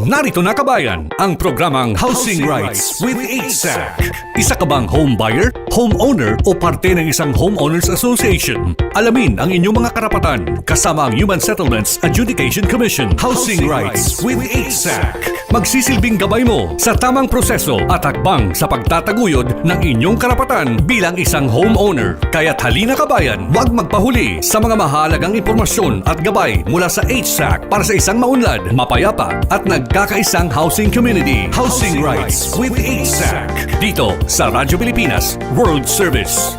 Narito na kabayan, ang programang Housing Rights with HSAC. Isa ka bang home buyer, homeowner o parte ng isang homeowners association? Alamin ang inyong mga karapatan kasama ang Human Settlements Adjudication Commission. Housing Rights with HSAC. Magsisilbing gabay mo sa tamang proseso at hakbang sa pagtataguyod ng inyong karapatan bilang isang homeowner. Kaya't halina kabayan, huwag magpahuli sa mga mahalagang impormasyon at gabay mula sa HSAC para sa isang maunlad, mapayapa at nagkakaisang housing community. Housing Rights with HSAC. Dito sa Radyo Pilipinas World Service.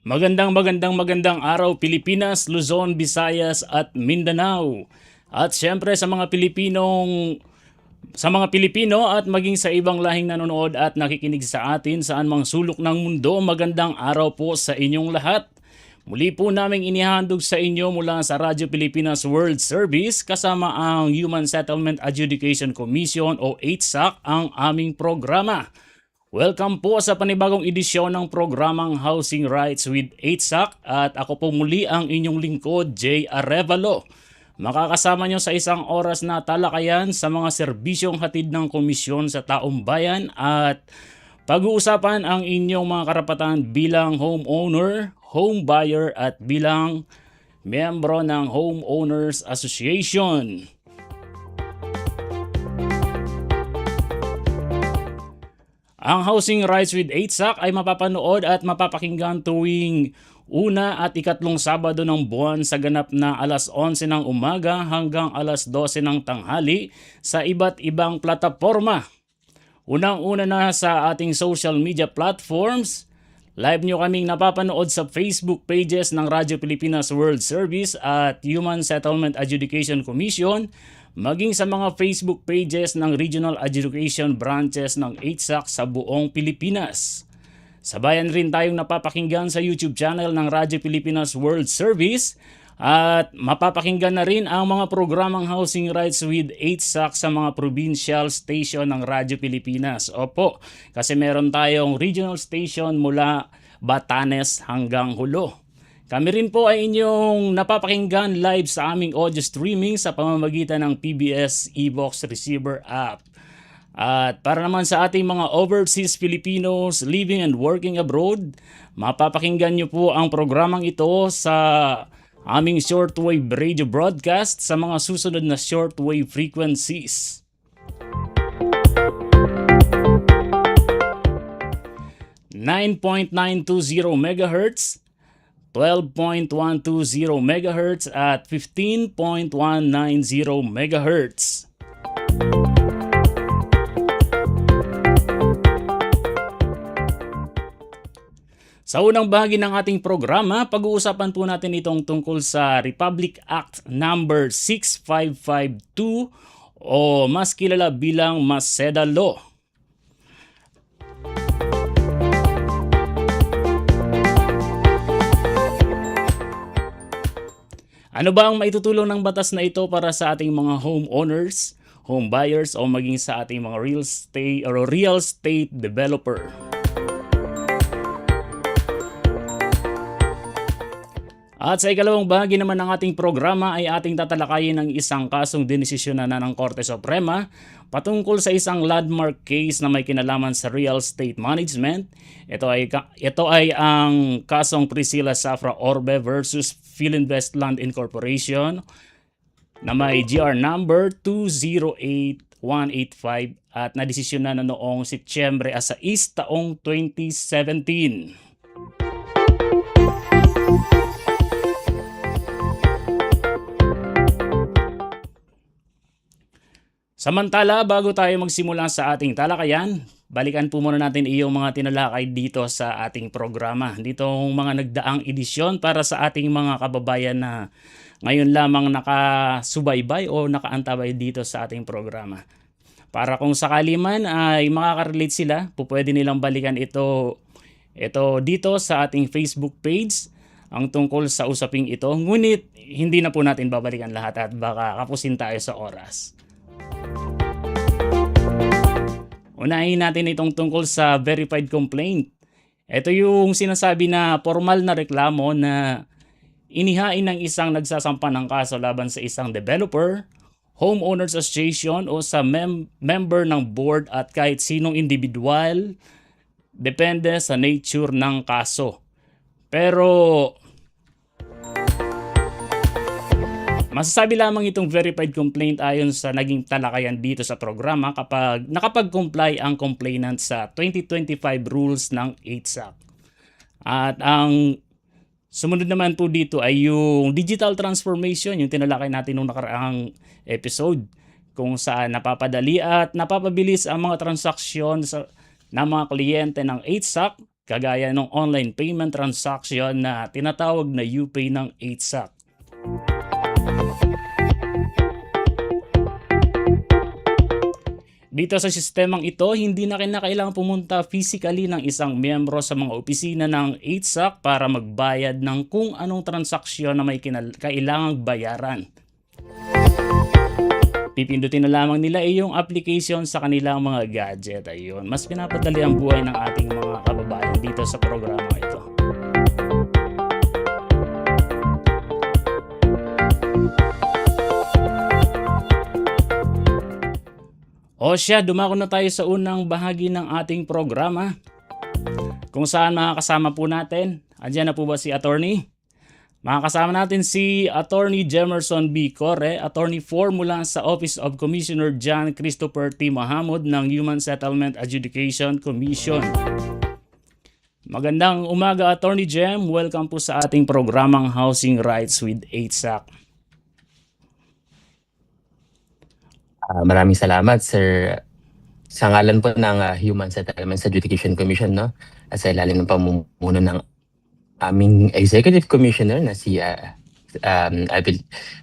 Magandang araw Pilipinas, Luzon, Visayas at Mindanao. At syempre sa mga Pilipino at maging sa ibang lahing nanonood at nakikinig sa atin saan mang sulok ng mundo, magandang araw po sa inyong lahat. Muli po naming inihandog sa inyo mula sa Radyo Pilipinas World Service kasama ang Human Settlement Adjudication Commission o HSAC ang aming programa. Welcome po sa panibagong edisyon ng programang Housing Rights with HSAC at ako po muli ang inyong lingkod, Jay Arevalo. Makakasama nyo sa isang oras na talakayan sa mga serbisyong hatid ng komisyon sa taong bayan at pag-uusapan ang inyong mga karapatan bilang homeowner, home buyer at bilang miyembro ng Homeowners Association. Ang Housing Rights with HSAC ay mapapanood at mapapakinggan tuwing una at ikatlong Sabado ng buwan sa ganap na alas 11 ng umaga hanggang alas 12 ng tanghali sa iba't ibang plataforma. Unang-una na sa ating social media platforms, live nyo kaming napapanood sa Facebook pages ng Radyo Pilipinas World Service at Human Settlement Adjudication Commission, maging sa mga Facebook pages ng Regional Adjudication Branches ng HSAC sa buong Pilipinas. Sabayan rin tayong napapakinggan sa YouTube channel ng Radyo Pilipinas World Service at mapapakinggan na rin ang mga programang Housing Rights with HSAC sa mga provincial station ng Radyo Pilipinas. Opo, kasi meron tayong regional station mula Batanes hanggang Hulo. Kami rin po ay inyong napapakinggan live sa aming audio streaming sa pamamagitan ng PBS eBox Receiver app. At para naman sa ating mga overseas Filipinos living and working abroad, mapapakinggan nyo po ang programang ito sa aming shortwave radio broadcast sa mga susunod na shortwave frequencies. 9.920 MHz, 12.120 MHz at 15.190 MHz. Sa unang bahagi ng ating programa, pag-uusapan po natin itong tungkol sa Republic Act number 6552 o mas kilala bilang Maseda Law. Ano ba ang maitutulong ng batas na ito para sa ating mga homeowners, home buyers o maging sa ating mga real estate developer? At sa ikalawang bahagi naman ng ating programa ay ating tatalakayin ng isang kasong dinesisyonan na ng Korte Suprema patungkol sa isang landmark case na may kinalaman sa real estate management. Ito ay ang kasong Priscilla Safra Orbe versus Philinvest Land Incorporation na may GR number 208185 at nadesisyonan na noong Setyembre 6 taong 2017. Samantala, bago tayo magsimula sa ating talakayan, balikan po muna natin iyong mga tinalakay dito sa ating programa. Dito ang mga nagdaang edisyon para sa ating mga kababayan na ngayon lamang nakasubaybay o nakaantabay dito sa ating programa. Para kung sakali man ay makaka-relate sila, pwede nilang balikan ito dito sa ating Facebook page ang tungkol sa usaping ito. Ngunit hindi na po natin babalikan lahat at baka kapusin tayo sa oras. Unahin natin itong tungkol sa verified complaint. Ito yung sinasabi na formal na reklamo na inihain ng isang nagsasampa ng kaso laban sa isang developer, homeowners association o sa member ng board at kahit sinong individual, depende sa nature ng kaso. Pero masasabi lamang itong verified complaint ayon sa naging talakayan dito sa programa kapag nakapag-comply ang complainant sa 2025 rules ng 8SAC. At ang sumunod naman po dito ay yung digital transformation, yung tinalakay natin nung nakaraang episode, kung saan napapadali at napapabilis ang mga transaksyon ng mga kliyente ng 8SAC, kagaya ng online payment transaction na tinatawag na UPay ng 8SAC. Dito sa sistemang ito, hindi na kinakailangan pumunta physically ng isang miyembro sa mga opisina ng 8SAC para magbayad ng kung anong transaksyon na may kailangang bayaran. Pipindutin na lamang nila yung application sa kanilang mga gadget. Ayun, mas pinapadali ang buhay ng ating mga kababayan dito sa programa ito. O siya, dumako na tayo sa unang bahagi ng ating programa, kung saan makakasama po natin. Andiyan na po ba si Attorney? Makakasama natin si Attorney Jemerson B. Corre, Attorney 4 mula sa Office of Commissioner John Christopher T. Mahamud ng Human Settlement Adjudication Commission. Magandang umaga, Attorney Jem. Welcome po sa ating programang Housing Rights with 8SAC. Maraming salamat, sir. Sa ngalan po ng Human Settlements Adjudication Commission, no? Sa ilalim ng pamumuno ng aming Executive Commissioner na si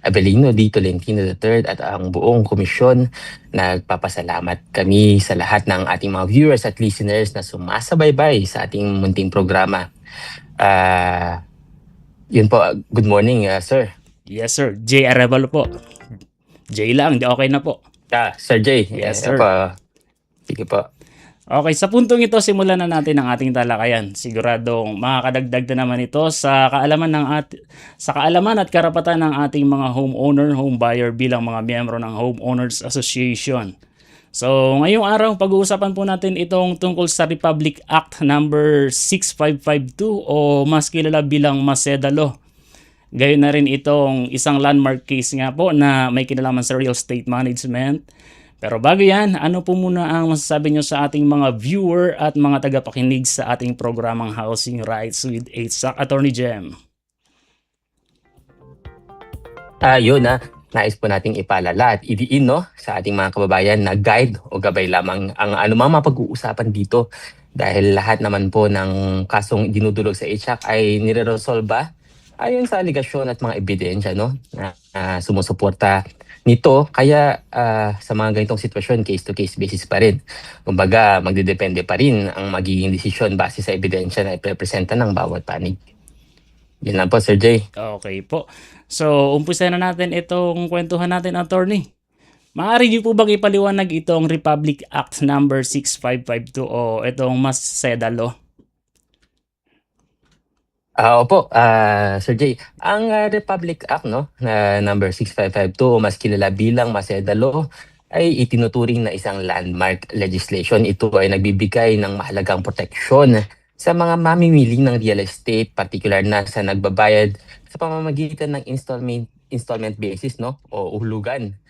Abelino D. Tolentino III at ang buong komisyon, nagpapasalamat kami sa lahat ng ating mga viewers at listeners na sumasabaybay sa ating munting programa. Yun po, good morning, sir. Yes, sir. J. Arevalo po. J lang, okay na po. Sir J. Yes, sir. Sige po. Okay, sa puntong ito, simulan na natin ang ating talakayan. Siguradong makakadagdag na naman ito sa kaalaman at karapatan ng ating mga homeowner, homebuyer bilang mga miyembro ng Homeowners Association. So, ngayong araw, pag-uusapan po natin itong tungkol sa Republic Act number 6552 o mas kilala bilang Maseda Law. Gayon na rin itong isang landmark case nga po na may kinalaman sa real estate management. Pero bago yan, ano po muna ang masasabi nyo sa ating mga viewer at mga tagapakinig sa ating programang Housing Rights with 8SAC, Attorney Jem? Yun nais po nating ipaalala at idiin, no, sa ating mga kababayan na guide o gabay lamang ang anumang mapag-uusapan dito, dahil lahat naman po ng kasong dinudulog sa 8SAC ay nire-resolba ayon sa aligasyon at mga ebidensya, no, na sumusuporta nito. Kaya sa mga ganitong sitwasyon, case-to-case basis pa rin. Kumbaga, magdedepende pa rin ang magiging desisyon base sa ebidensya na iprepresenta ng bawat panig. Yan lang po, Sir Jay. Okay po. So, umpisa na natin itong kwentuhan natin, Attorney. Maaari niyo po bang ipaliwanag itong Republic Act number 6552 o itong Maseda Law? Opo, Sir Jay. Ang Republic Act, no, na number 6552, mas kilala bilang Maseda Law, ay itinuturing na isang landmark legislation. Ito ay nagbibigay ng mahalagang proteksyon sa mga mamimili ng real estate, particular na sa nagbabayad sa pamamagitan ng installment basis, no, o uhulugan.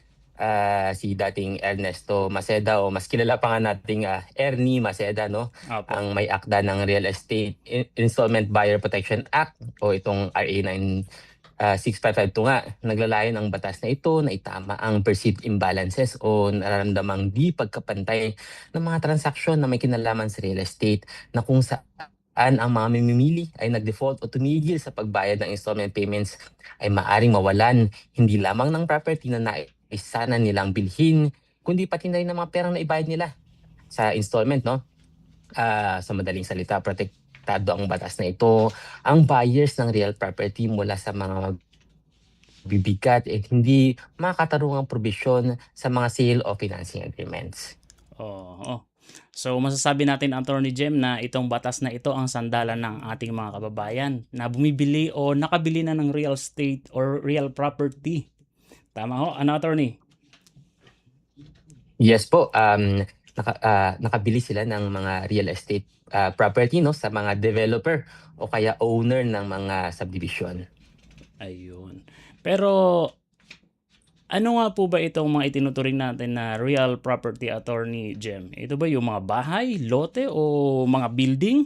Si dating Ernesto Maseda, o mas kilala pa nga nating Ernie Maseda, no, Opo. ang may akda ng Real Estate Installment Buyer Protection Act o itong RA 6552 nga. Naglalayon ang batas na ito na itama ang perceived imbalances o nararamdamang di pagkapantay ng mga transaksyon na may kinalaman sa real estate, na kung saan ang mga mamimili ay nag-default o tumigil sa pagbayad ng installment payments ay maaring mawalan hindi lamang ng property na sana nilang bilhin, kundi pati na rin ng mga perang na ibayad nila sa installment, no? Sa madaling salita, protektado ang batas na ito ang buyers ng real property mula sa mga bibigat at hindi makatarungang probisyon sa mga sale o financing agreements. Oo. So masasabi natin, Attorney Jem, na itong batas na ito ang sandalan ng ating mga kababayan na bumibili o nakabili na ng real estate or real property. Tama ho? Ano, Attorney? Yes po, nakabili sila ng mga real estate property, no, sa mga developer o kaya owner ng mga subdivision. Ayun. Pero ano nga po ba itong mga itinuturing natin na real property, Attorney Jem? Ito ba yung mga bahay, lote o mga building?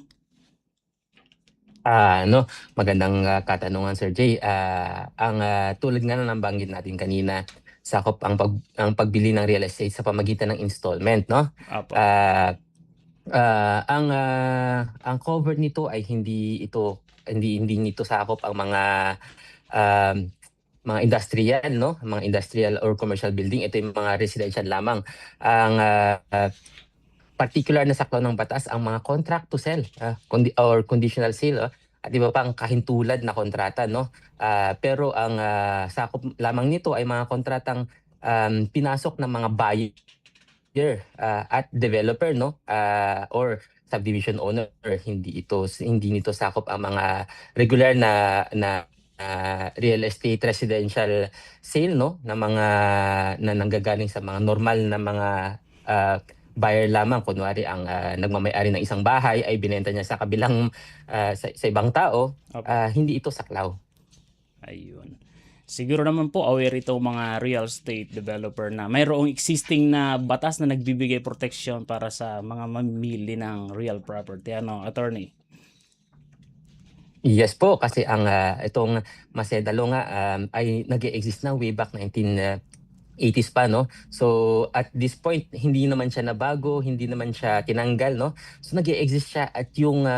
No, magandang katanungan, Sir Jay. Ang tulad nga na nabanggit natin kanina, sakop ang pagbili ng real estate sa pamagitan ng installment, no? Apo. Ang cover nito ay hindi nito sakop ang mga industrial, no? Mga industrial or commercial building. Ito yung mga residential lamang. Ang particular na saklaw ng batas ang mga contract to sell or conditional sale, at iba pang kahintulad na kontrata, no? Pero ang sakop lamang nito ay mga kontratang pinasok ng mga buyer at developer, no? Or subdivision owner. Hindi nito sakop ang mga regular na real estate residential sale, no, na mga na nanggagaling sa mga normal na mga buyer lamang. Kunwari ang nagmamay-ari ng isang bahay ay binenta niya sa kabilang sa ibang tao, hindi ito saklaw. Ayun. Siguro naman po aware itong mga real estate developer na mayroong existing na batas na nagbibigay protection para sa mga mamimili ng real property. Ano, Attorney? Yes po, kasi ang itong Macedalo nga ay nag-e-exist na way back 1980s pa, no? So at this point hindi naman siya nabago, hindi naman siya tinanggal, no? So nag-e-exist siya, at yung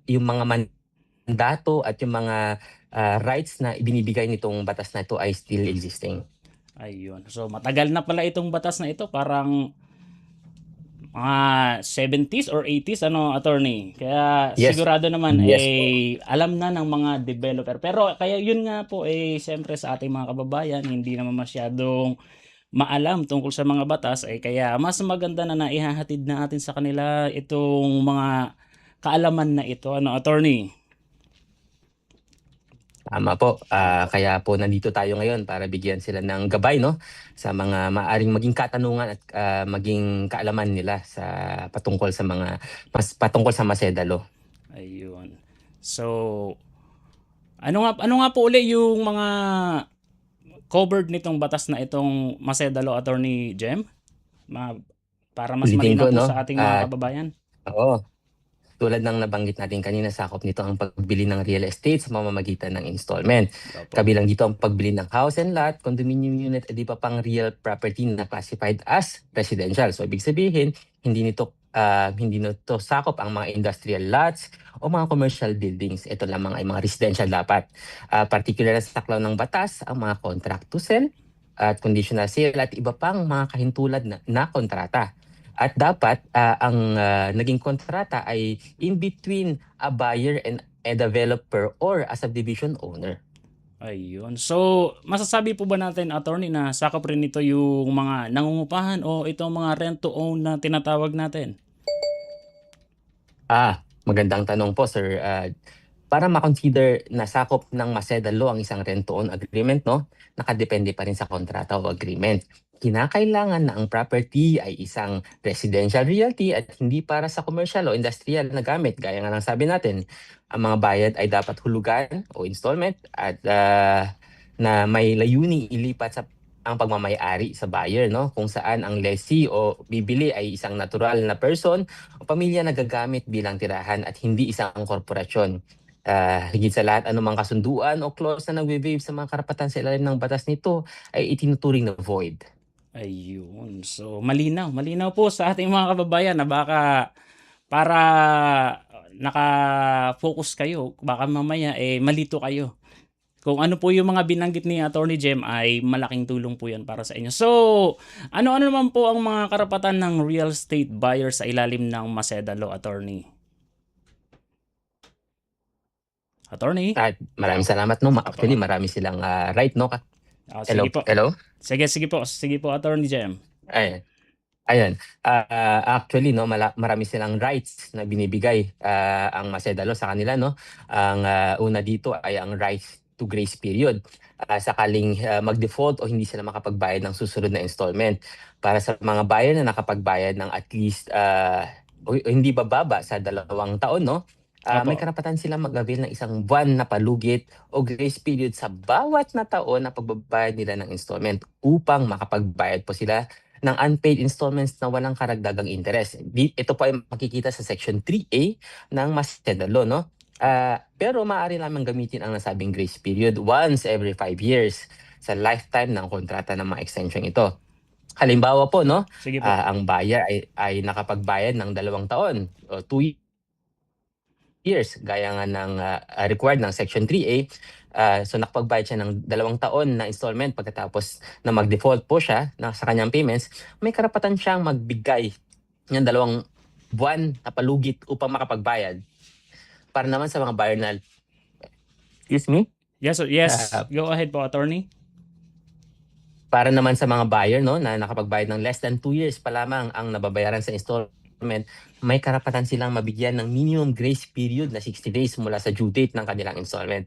mga mandato at yung mga rights na ibinibigay nitong batas na ito ay still existing. Ayun. So matagal na pala itong batas na ito, parang mga 70s or 80s, ano, Attorney? Kaya Yes. sigurado naman Yes alam na ng mga developer. Pero kaya yun nga po siyempre sa ating mga kababayan hindi naman masyadong maalam tungkol sa mga batas, kaya mas maganda na naihahatid na natin sa kanila itong mga kaalaman na ito, ano, Attorney? Tama po. Kaya po nandito tayo ngayon para bigyan sila ng gabay, no, sa mga maaring maging katanungan at maging kaalaman nila sa patungkol sa Macedalo. Ayun. So ano nga po uli yung mga covered nitong batas na itong Macedalo, Attorney Jem? Para mas Ulitin malinaw ko, po no? sa ating mga kababayan. Oo. Tulad ng nabanggit natin kanina, sakop nito ang pagbili ng real estate sa pamamagitan ng installment. Opo. Kabilang dito ang pagbili ng house and lot, condominium unit, at di pa pang real property na classified as residential. So ibig sabihin, hindi nito sakop ang mga industrial lots o mga commercial buildings. Ito lamang ay mga residential dapat. Particular na sa saklaw ng batas ang mga contract to sell at conditional sale at iba pang mga kahintulad na kontrata. At dapat ang naging kontrata ay in between a buyer and a developer or a subdivision owner. Ayun. So, masasabi po ba natin, Attorney, na sakop rin ito yung mga nangungupahan o itong mga rent to own na tinatawag natin? Magandang tanong po, sir. Para ma-consider na sakop ng Macedalo ang isang rent to own agreement, no, nakadepende pa rin sa kontrata o agreement. Kinakailangan na ang property ay isang residential realty at hindi para sa commercial o industrial na gamit. Gaya nga ng sabi natin, ang mga bayad ay dapat hulugan o installment at na may layuning ilipat sa ang pagmamay-ari sa buyer, no, kung saan ang lessee o bibili ay isang natural na person o pamilya na gagamit bilang tirahan at hindi isang korporasyon. Higit sa lahat, anumang kasunduan o clause na nagwe-waive sa mga karapatan sa ilalim ng batas nito ay itinuturing na void. Ayun. So, malinaw po sa ating mga kababayan na baka para naka-focus kayo, baka mamaya malito kayo. Kung ano po yung mga binanggit ni Attorney Jem ay malaking tulong po yan para sa inyo. So, ano-ano naman po ang mga karapatan ng real estate buyer sa ilalim ng Macedalo, Attorney? Attorney? At maraming salamat, no. Actually, marami silang right, no. Sige po. Hello? Sige po, Attorney Jem. Ay. Ayun, actually 'no, marami silang rights na binibigay, ang Macedalo sa kanila 'no. Ang, una dito ay ang rights to grace period. Sakaling, mag-default o hindi sila makapagbayad ng susunod na installment. Para sa mga buyer na nakapagbayad ng at least, o hindi bababa sa 2 taon 'no, may Opo. karapatan silang mag-avail ng isang buwan na palugit o grace period sa bawat na taon na pagbabayad nila ng installment upang makapagbayad po sila ng unpaid installments na walang karagdagang interest. Ito po ay makikita sa Section 3A ng Macedalo Law, no? Pero maaari lamang gamitin ang nasabing grace period once every 5 years sa lifetime ng kontrata ng mga extension ito. Halimbawa po, no, Sige po. ang buyer ay nakapagbayad ng 2 taon o 2 years gaya nga ng required ng Section 3A. So nakapagbayad siya ng 2 taon na installment pagkatapos na mag-default po siya sa kanyang payments, may karapatan siyang magbigay ng 2 buwan na palugit upang makapagbayad. Para naman sa mga buyer na, excuse me, Yes, Ah, go ahead po, attorney. para naman sa mga buyer no na nakapagbayad ng less than 2 years pa lamang ang nababayaran sa installment, may karapatan silang mabigyan ng minimum grace period na 60 days mula sa due date ng kanilang installment.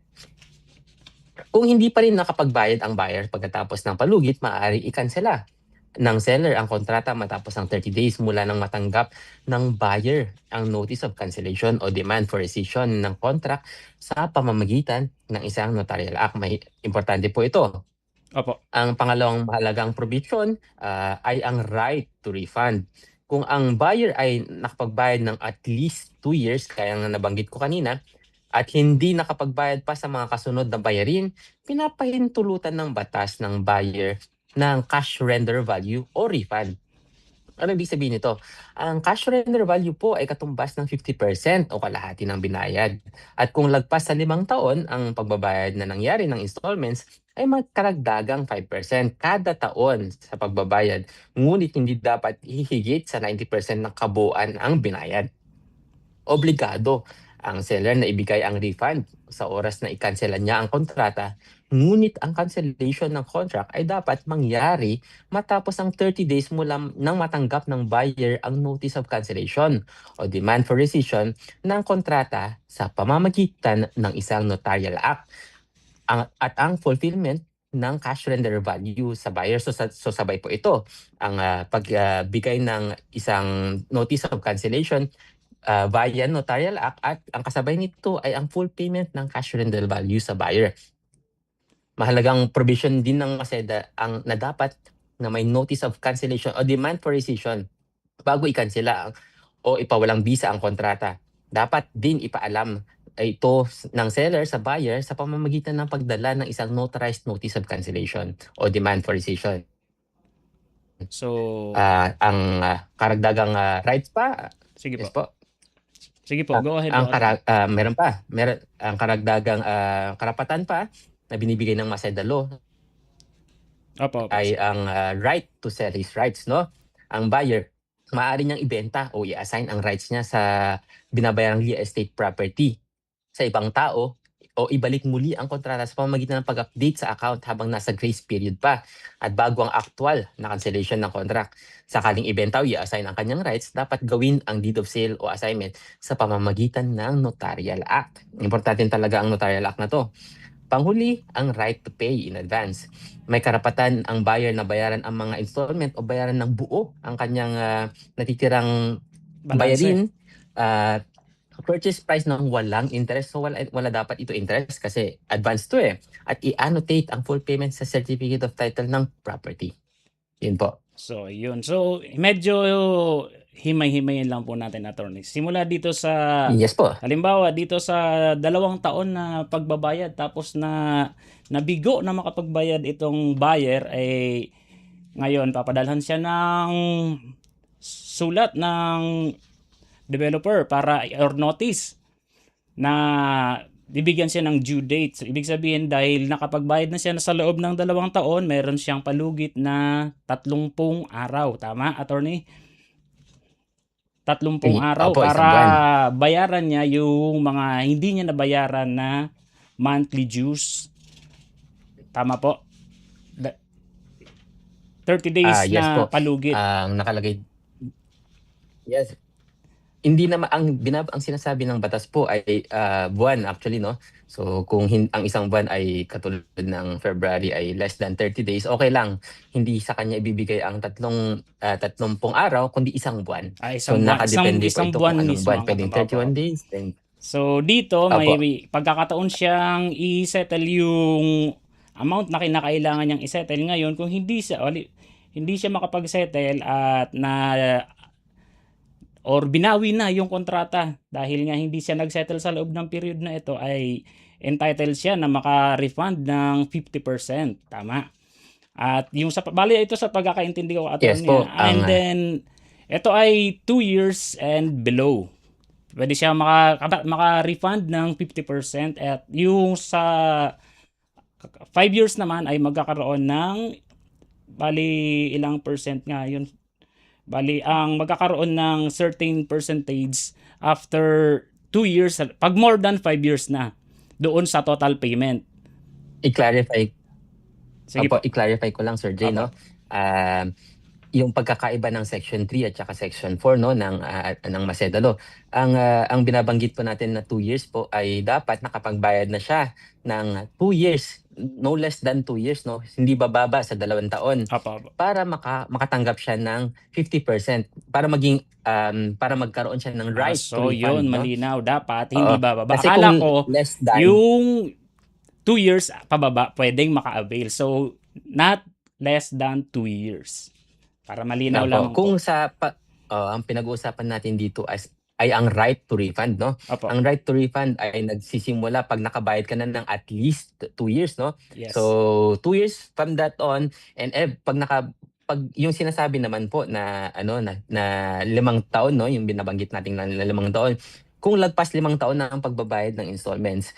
Kung hindi pa rin nakapagbayad ang buyer pagkatapos ng palugit, maaari ikansela ng seller ang kontrata matapos ang 30 days mula nang matanggap ng buyer ang notice of cancellation o demand for rescission ng contract sa pamamagitan ng isang notarial act. May importante po ito. Opo. Ang pangalawang mahalagang provision ay ang right to refund. Kung ang buyer ay nakapagbayad ng at least 2 years, kaya nga nabanggit ko kanina, at hindi nakapagbayad pa sa mga kasunod na bayarin, pinapahintulutan ng batas ng buyer ng cash surrender value o refund. Ano ibig sabihin nito? Ang cash surrender value po ay katumbas ng 50% o kalahati ng binayad. At kung lagpas sa 5 taon ang pagbabayad na nangyari ng installments, ay magkaragdagang 5% kada taon sa pagbabayad. Ngunit hindi dapat hihigit sa 90% ng kabuuan ang binayad. Obligado ang seller na ibigay ang refund sa oras na ikansela niya ang kontrata, ngunit ang cancellation ng contract ay dapat mangyari matapos ang 30 days mula nang matanggap ng buyer ang notice of cancellation o demand for rescission ng kontrata sa pamamagitan ng isang notarial act. At ang fulfillment ng cash surrender value sa buyer. So sabay po ito ang pagbigay ng isang notice of cancellation via notarial act, at ang kasabay nito ay ang full payment ng cash surrender value sa buyer. Mahalagang provision din ng MACEDA ang na dapat na may notice of cancellation o demand for rescission bago ikansela o ipawalang bisa ang kontrata. Dapat din ipaalam ito ng seller sa buyer sa pamamagitan ng pagdala ng isang notarized notice of cancellation o demand for rescission. So, Ang karagdagang rights pa, sige yes po. po. Sige po, go ahead Ang po. meron ang karagdagang karapatan pa na binibigay ng Maceda Law Opo. ay ang right to sell his rights, no? Ang buyer, maaari niyang ibenta o i-assign ang rights niya sa binabayarang real estate property sa ibang tao o ibalik muli ang kontrata sa pamamagitan ng pag-update sa account habang nasa grace period pa at bago ang actual na cancellation ng contract. Sakaling ibenta o i-assign ang kanyang rights, dapat gawin ang deed of sale o assignment sa pamamagitan ng notarial act. Importante talaga ang notarial act na to. Panghuli, ang right to pay in advance. May karapatan ang buyer na bayaran ang mga installment o bayaran ng buo ang kanyang natitirang bayarin purchase price ng walang interest. So wala dapat ito interest kasi advance to at i-annotate ang full payment sa certificate of title ng property. Yun po. So, yun. So, medyo himay-himayin lang po natin, attorney. Simula dito sa, Yes po. halimbawa, dito sa 2 taon na pagbabayad, tapos na nabigo na makapagbayad itong buyer, ay ngayon, papadalhan siya ng sulat ng developer para or notice na bibigyan siya ng due date. So, ibig sabihin dahil nakapagbayad na siya sa loob ng 2 taon, meron siyang palugit na 30 araw. Tama, attorney? 30 araw Opo, isang para buwan. bayaran niya yung mga hindi niya nabayaran na monthly dues. Tama po? 30 days Yes na po. palugit. Ang nakalagay Yes. Hindi naman ang sinasabi ng batas po ay buwan actually, no? So kung ang isang buwan ay katulad ng February ay less than 30 days, okay lang. Hindi sa kanya ibibigay ang 30 araw kundi isang buwan. So Isang buwan. Isang, nakadepende po isang ito buwan kung anong mismo buwan. ang Pwedeng katumbas. 31 days, then So dito opo. may pagkakataon siyang i-settle yung amount na kinakailangan niyang i-settle ngayon. Kung hindi siya makapag-settle at or binawi na yung kontrata dahil nga hindi siya nag-settle sa loob ng period na ito, ay entitled siya na maka-refund ng 50%. Tama. At yung bali ito sa pagkakaintindi ko, Yes attorney, po, and then ito ay 2 years and below. Pwede siya maka-refund ng 50%, at yung sa 5 years naman ay magkakaroon ng bali ilang percent nga yun. Bali ang magkakaroon ng certain percentage after 2 years, pag more than 5 years na doon sa total payment. i-clarify Sige po. i-clarify ko lang, Sir Jay, Opo. no? Yung pagkakaiba ng Section 3 at saka Section 4, no, ng Masedalo. Ang binabanggit po natin na 2 years po ay dapat nakapagbayad na siya ng 2 years, no less than 2 years, no? Hindi bababa sa 2 taon Opo. para makatanggap siya ng 50%, para magkaroon siya ng right to So refund, yun, no? malinaw. Dapat Oo. hindi bababa. Kasi Akala kung ko less than yung 2 years pababa pwedeng maka-avail. So not less than 2 years. Para malinaw Opo, lamang po. kung ang pinag-uusapan natin dito ay ang right to refund, no? Opo. Ang right to refund ay nagsisimula pag nakabayad ka na ng at least 2 years, no? Yes. So 2 years from that on, and pag yung sinasabi naman po na na 5 taon, no, yung binabanggit nating na 5 taon, kung lagpas 5 taon na ang pagbabayad ng installments,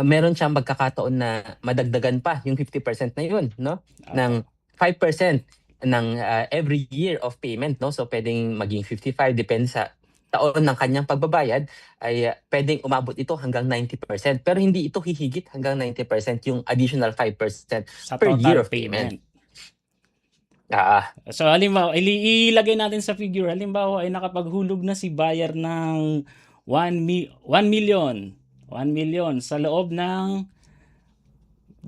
meron siyang magkakataon na madagdagan pa yung 50% na yun, no? Ng 5% ng every year of payment, no? So pwedeng maging 55, depende sa taon ng kanyang pagbabayad, ay pwedeng umabot ito hanggang 90%, pero hindi ito hihigit hanggang 90% yung additional 5% sa per total year of payment. payment. So halimbawa, ilagay natin sa figure, halimbawa ay nakapaghulog na si buyer ng 1 million sa loob ng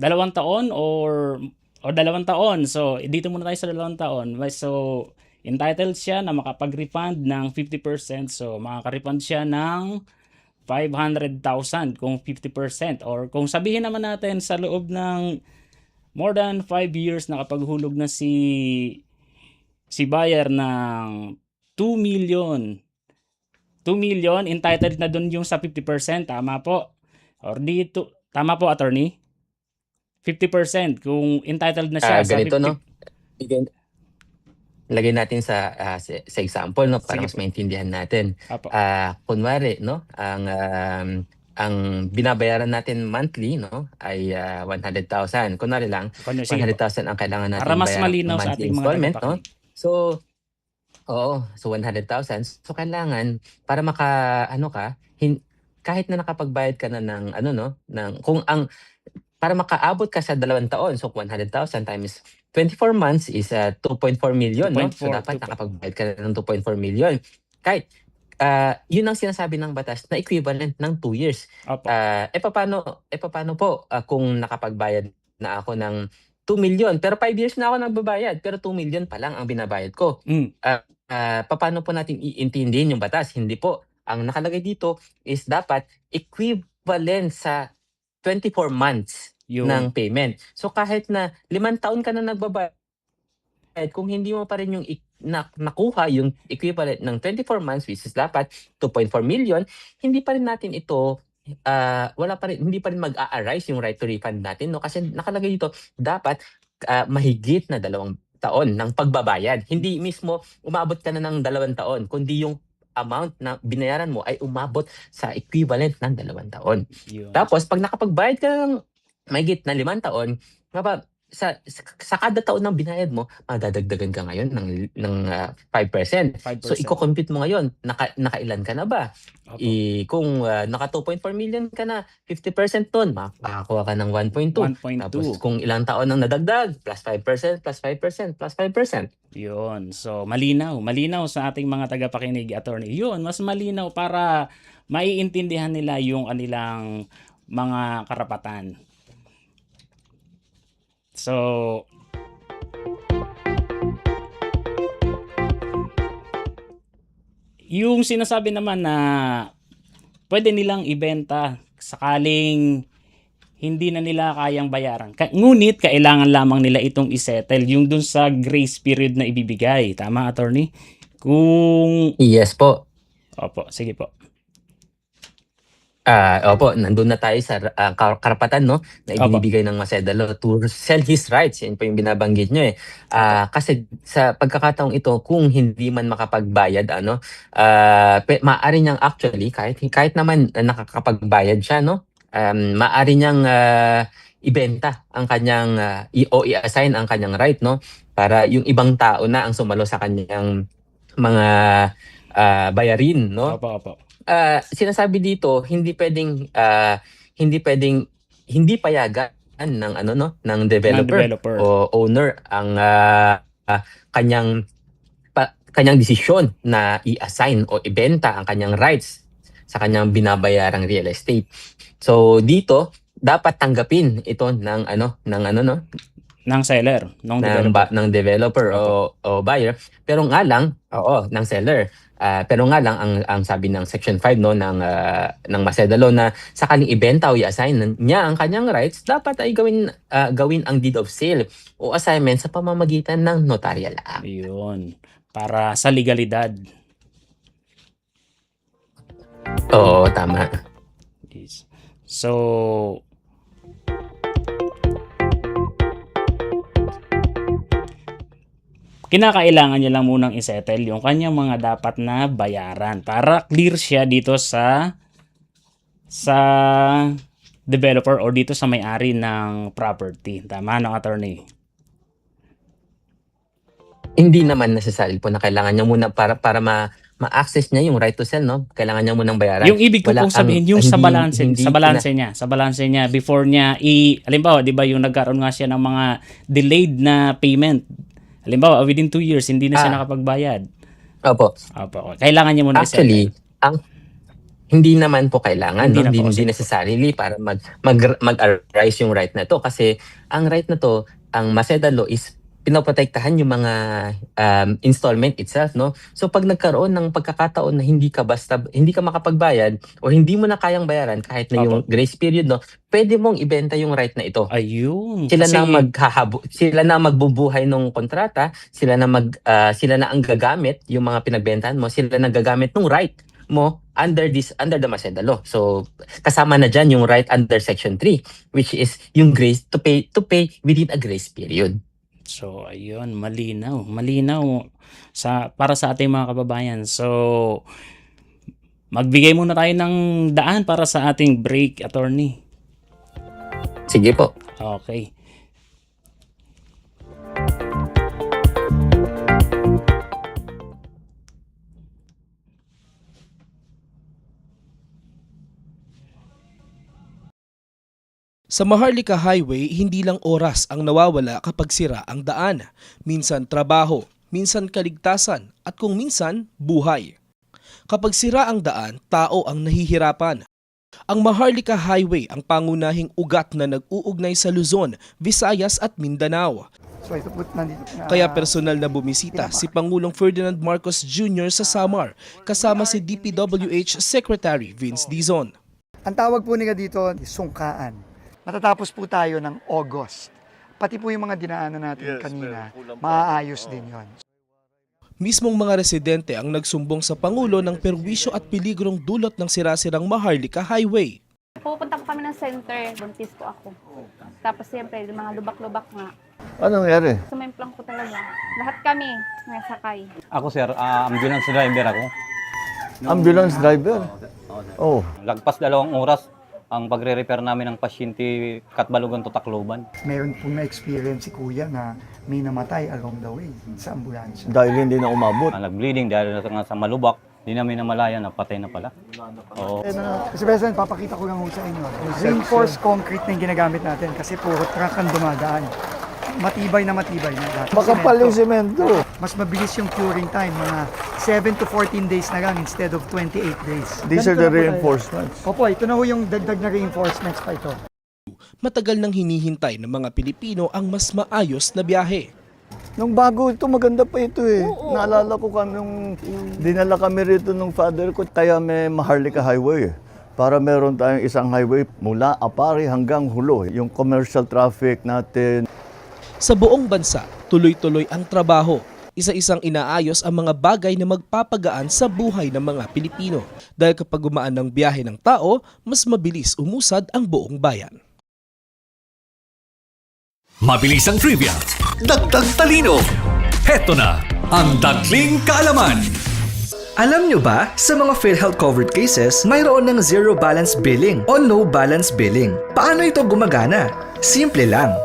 2 taon or 2 taon. So dito muna tayo sa 2 taon. So entitled siya na makapag-refund ng 50%. So makaka-refund siya ng 500,000 kung 50%, or kung sabihin naman natin sa loob ng more than 5 years nakapaghulog na si buyer ng 2 million. 2 million, entitled na doon yung sa 50%, tama po? Or dito, tama po, attorney? 50% kung entitled na siya sa Ganito, 50. no? Lagay natin sa example, no, para Sige mas po. maintindihan natin. Apo. Kunwari, no, ang binabayaran natin monthly, no, ay 100,000. Kunwari lang, Sige po. 100,000 ang kailangan natin Para mas bayaran malinaw sa monthly ating mga installment, no? tagapakinig. So 100,000. So kailangan para kahit na nakapagbayad ka na ng para makaabot ka sa 2 taon, so 100,000 times 24 months is 2.4 million, no? So 2.4, dapat nakapagbayad ka na ng 2.4 million. Kahit yun ang sinasabi ng batas na equivalent ng 2 years. Opo. Paano po kung nakapagbayad na ako ng 2 million, pero 5 years na ako nagbabayad, pero 2 million pa lang ang binabayad ko. Paano po natin iintindihin yung batas? Hindi po. Ang nakalagay dito is dapat equivalent sa 24 months ng payment. So kahit na 5 taon ka na nagbabayad, kung hindi mo pa rin yung nakuha yung equivalent ng 24 months, which is dapat 2.4 million, hindi pa rin natin ito hindi pa rin mag-a-arise yung right to refund natin, no? Kasi nakalagay dito dapat mahigit na 2 taon ng pagbabayad. Hindi mismo umabot ka na ng 2 taon, kundi yung amount na binayaran mo ay umabot sa equivalent ng 2 taon. Yun. Tapos pag nakapagbayad ka ng mahigit na 5 taon, sa kada taon ng binayad mo, madadagdagan ka ngayon ng 5%. So 5%. iko-compute mo ngayon, nakailan ka na ba? Opo. Kung naka 2.4 million ka na, 50% ton, makakakuha ka ng 1.2. 1.2. Tapos kung ilang taon ang nadagdag, plus 5%, plus 5%, plus 5%. Yun. So, malinaw. Malinaw sa ating mga tagapakinig, attorney. Yun, mas malinaw para maiintindihan nila yung kanilang mga karapatan. So, yung sinasabi naman na pwede nilang ibenta sakaling hindi na nila kayang bayaran. Ngunit kailangan lamang nila itong isettle yung dun sa grace period na ibibigay. Tama, attorney? Kung... Yes po. Opo, sige po. Opo, nandun na tayo sa karapatan, no, na ibinibigay ng Macedalo to sell his rights. Yan po yung binabanggit nyo eh. Kasi sa pagkakataong ito, kung hindi man makapagbayad, maaari niyang actually, kahit naman nakakapagbayad siya, no, maaari niyang ibenta ang kanyang, o i-assign ang kanyang right, no, para yung ibang tao na ang sumalo sa kanyang mga bayarin, no. Opo. Sinasabi dito hindi payagan ng developer o owner ang kanyang desisyon na i-assign o ibenta ang kanyang rights sa kanyang binabayarang real estate. So dito dapat tanggapin ito ng seller, ng developer o buyer, pero nga lang ng seller. Pero nga lang ang sabi ng Section 5 no ng Macedalo na sakaling ibenta o i-assign niya ang kanyang rights, dapat ay gawin ang deed of sale o assignment sa pamamagitan ng notarial act. Ayun, para sa legalidad. Oo, tama. Yes. So, kinakailangan niya lang munang isettle yung kanyang mga dapat na bayaran para clear siya dito sa developer o dito sa may-ari ng property. Tama, no, attorney? Hindi naman necessary po na kailangan niya muna para ma-access niya yung right to sell, no? Kailangan niya munang bayaran. Yung ibig ko pong sabihin, yung sa balanse niya before niya halimbawa, 'di ba, yung nagkaroon nga siya ng mga delayed na payment. Halimbawa, within 2 years hindi na siya nakapagbayad. Opo. Kailangan niya muna actually, hindi naman po kailangan, hindi necessarily para mag-arise yung right na to, kasi ang right na to, ang Macedalo is pinoprotektahan yung mga installment itself, no? So pag nagkaroon ng pagkakataon na hindi ka makapagbayad o hindi mo na kayang bayaran kahit na yung grace period, no, pwede mong ibenta yung right na ito. Ayun. Sila na magbubuhay ng kontrata, sila na ang gagamit yung mga pinagbentahan mo, sila na gagamit ng right mo under the Macedalo. So kasama na diyan yung right under Section 3, which is yung grace to pay within a grace period. So, ayun, malinaw para sa ating mga kababayan. So, magbigay muna tayo ng daan para sa ating break, attorney. Sige po. Okay. Sa Maharlika Highway, hindi lang oras ang nawawala kapag sira ang daan. Minsan trabaho, minsan kaligtasan, at kung minsan, buhay. Kapag sira ang daan, tao ang nahihirapan. Ang Maharlika Highway ang pangunahing ugat na nag-uugnay sa Luzon, Visayas at Mindanao. Kaya personal na bumisita si Pangulong Ferdinand Marcos Jr. sa Samar, kasama si DPWH Secretary Vince Dizon. Ang tawag po nila dito, sungkaan. Matatapos po tayo ng August. Pati po yung mga dinaanan natin kanina, maaayos din yon. Mismong mga residente ang nagsumbong sa Pangulo ng perwisyo at peligrong dulot ng sirasirang Maharlika Highway. Pupunta po kami ng center, buntis po ako. Tapos siyempre, mga lubak-lubak nga. Anong nangyari? Sumemplang po talaga. Lahat kami nasakay. Ako sir, ambulance driver ako. Ambulance driver? Oh. Lagpas 2 oras, ang pagre-repair namin ng pasyente Katbalogan to Tacloban. Meron pong na-experience si Kuya na may namatay along the way sa ambulansya. Dahil hindi na umabot. Nag-bleeding dahil nga sa malubak, hindi namin namalayan na patay na pala. Oo. Kasi President, papakita ko lang ho sa inyo. Reinforced concrete na yung ginagamit natin kasi puro truck ang dumadaan. Matibay na lahat. Makapal yung semento. Mas mabilis yung curing time, mga 7 to 14 days na lang instead of 28 days. These are Ganito na po the tayo. reinforcements. Opo, ito na ho yung dagdag na reinforcements pa ito. Matagal nang hinihintay ng mga Pilipino ang mas maayos na biyahe. Nung bago ito, maganda pa ito eh. Naalala ko kami nung dinala kami rito ng father ko, kaya may Maharlika Highway. Para meron tayong isang highway mula Apari hanggang Hulo. Yung commercial traffic natin. Sa buong bansa, tuloy-tuloy ang trabaho. Isa-isang inaayos ang mga bagay na magpapagaan sa buhay ng mga Pilipino. Dahil kapag gumaan ng biyahe ng tao, mas mabilis umusad ang buong bayan. Mabilis ang trivia, dagdag talino. Heto na ang Dagling Kaalaman. Alam nyo ba, sa mga PhilHealth covered cases, mayroon ng zero balance billing o no balance billing. Paano ito gumagana? Simple lang.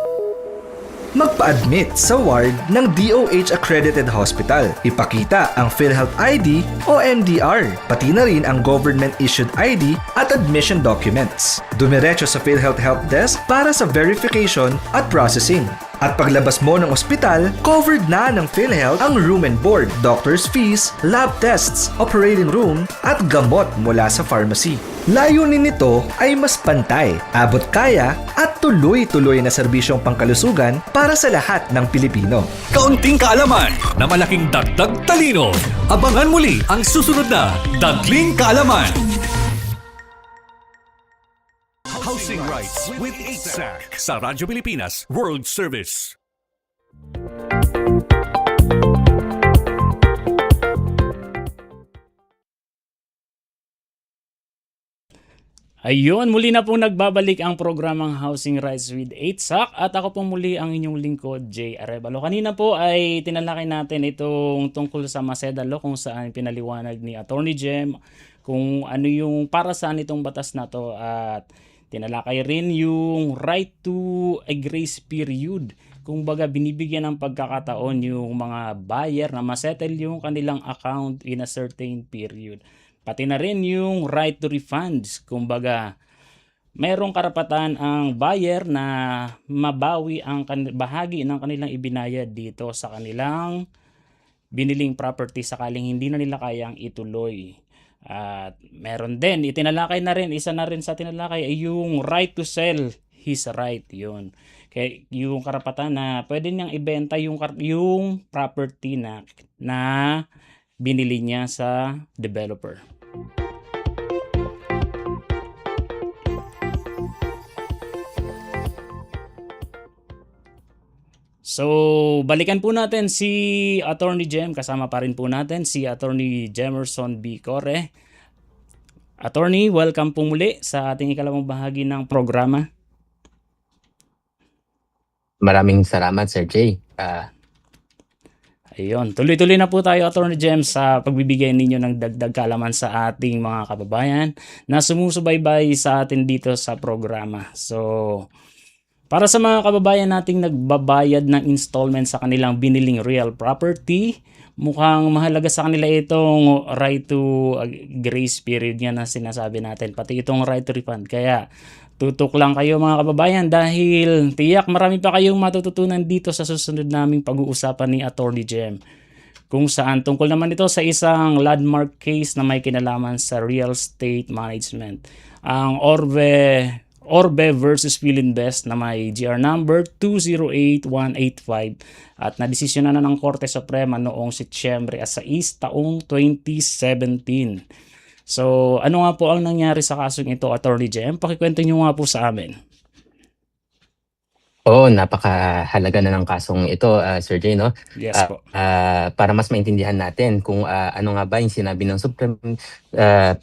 Magpa-admit sa ward ng DOH accredited hospital. Ipakita ang PhilHealth ID o MDR, pati na rin ang government issued ID at admission documents. Dumiretso sa PhilHealth Help Desk para sa verification at processing. At paglabas mo ng ospital, covered na ng PhilHealth ang room and board, doctor's fees, lab tests, operating room, at gamot mula sa pharmacy. Layunin nito ay mas pantay, abot kaya, at tuloy-tuloy na serbisyong pangkalusugan para sa lahat ng Pilipino. Kaunting kaalaman na malaking dagdag talino. Abangan muli ang susunod na Dagling Kaalaman. Housing Rights with 8SAC sa Radyo Pilipinas World Service. Ayun, muli na pong nagbabalik ang programang Housing Rights with 8SAC at ako po muli ang inyong lingkod, Jay Arevalo. Kanina po ay tinalakay natin itong tungkol sa Maseda Law kung saan pinaliwanag ni Attorney Jem kung ano yung para saan itong batas na to at tinalakay rin yung right to a grace period. Kung baga binibigyan ng pagkakataon yung mga buyer na masettle yung kanilang account in a certain period. Pati na rin yung right to refunds. Kumbaga, mayroong karapatan ang buyer na mabawi ang bahagi ng kanilang ibinayad dito sa kanilang biniling property sakaling hindi na nila kayang ituloy. At meron din, itinalakay na rin, isa na rin sa tinalakay ay yung right to sell his right. Yun. Kaya yung karapatan na pwede niyang ibenta yung property na binili niya sa developer. So, balikan po natin si Attorney Jem. Kasama pa rin po natin si Attorney Jemerson B. Corre. Attorney, welcome po muli sa ating ikalawang bahagi ng programa. Maraming salamat, Sir Jay. Ayun, tuloy-tuloy na po tayo, Attorney Jem, sa pagbibigay ninyo ng dagdag kaalaman sa ating mga kababayan na sumusubaybay sa atin dito sa programa. So, para sa mga kababayan nating nagbabayad ng installment sa kanilang biniling real property, mukhang mahalaga sa kanila itong right to grace period nga na sinasabi natin, pati itong right to refund. Kaya tutok lang kayo mga kababayan dahil tiyak marami pa kayong matututunan dito sa susunod naming pag-uusapan ni Attorney Jem. Kung saan tungkol naman ito sa isang landmark case na may kinalaman sa real estate management. Ang Orbe versus Philinvest na may GR number 208185 at nadesisyonan na ng Korte Suprema noong Setyembre 6 taong 2017. So, ano nga po ang nangyari sa kasong ito, Attorney Jem? Pakikwento nyo nga po sa amin. Oo, napakahalaga na ng kasong ito, Sir Jay, no? Yes po. Para mas maintindihan natin kung ano nga ba yung sinabi ng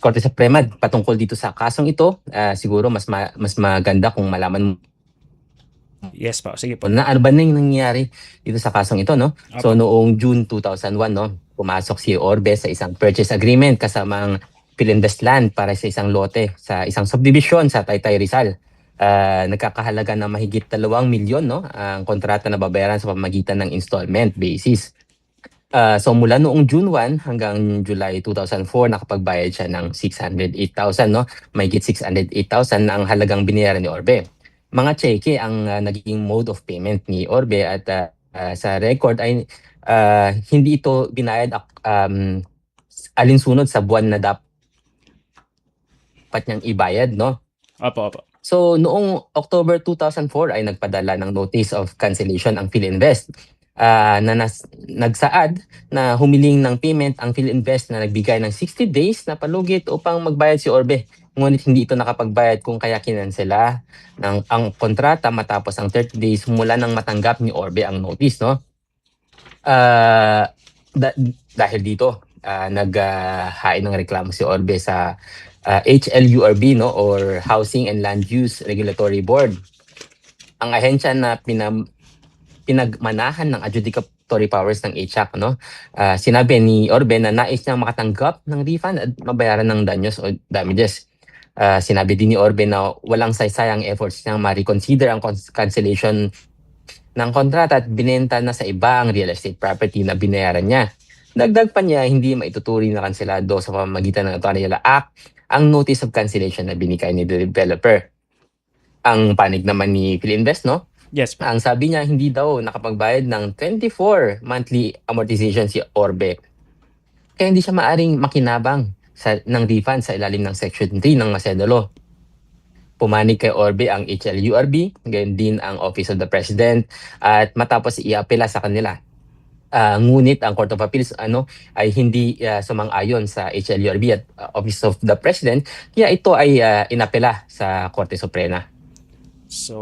Korte Suprema patungkol dito sa kasong ito, siguro mas maganda kung malaman mo Yes po, sige po. na ano ba na yung nangyari dito sa kasong ito, no? So noong June 2001, no, pumasok si Orbe sa isang purchase agreement kasamang Philinvest land para sa isang lote sa isang subdivision sa Taytay Rizal. Nagkakahalaga ng mahigit 2 milyon, no, ang kontrata na babayaran sa pamamagitan ng installment basis. So mula noong June 1 hanggang July 2004, nakapagbayad siya ng 608,000, no? Mahigit 608,000 na ang halagang binayaran ni Orbe. Mga cheque ang naging mode of payment ni Orbe at sa record ay hindi ito binayad alinsunod sa buwan na dapat niyang ibayad, no? Opo. So noong October 2004 ay nagpadala ng notice of cancellation ang Philinvest na nagsaad na humiling ng payment ang Philinvest na nagbigay ng 60 days na palugit upang magbayad si Orbe. Ngunit hindi ito nakapagbayad kung kaya kinansela ang kontrata matapos ang 30 days mula nang matanggap ni Orbe ang notice, no? Dahil dito, naghain ng reklamo si Orbe sa HLURB, no, or Housing and Land Use Regulatory Board. Ang ahensya na pinagmanahan ng adjudicatory powers ng HSAC, no? Sinabi ni Orbe na nais niyang makatanggap ng refund at mabayaran ng danyos o damages. Sinabi din ni Orbe na walang saysayang efforts niyang ma-reconsider ang cancellation ng kontrata at binenta na sa iba ang real estate property na binayaran niya. Dagdag pa niya, hindi maituturing na kanselado sa pamamagitan ng Notarial Act ang notice of cancellation na binigay ni developer. Ang panig naman ni Philinvest, no? Yes po. Ang sabi niya, hindi daw nakapagbayad ng 24 monthly amortization si Orbe. Kaya hindi siya maaring makinabang ng refund sa ilalim ng Section 3 ng Maseda Law. Pumanig kay Orbe ang HLURB, gayon din ang Office of the President, at matapos iapela sa kanila. Ngunit ang Court of Appeals ay hindi sumang-ayon sa HLURB at Office of the President, kaya ito ay inapela sa Korte Suprema. So,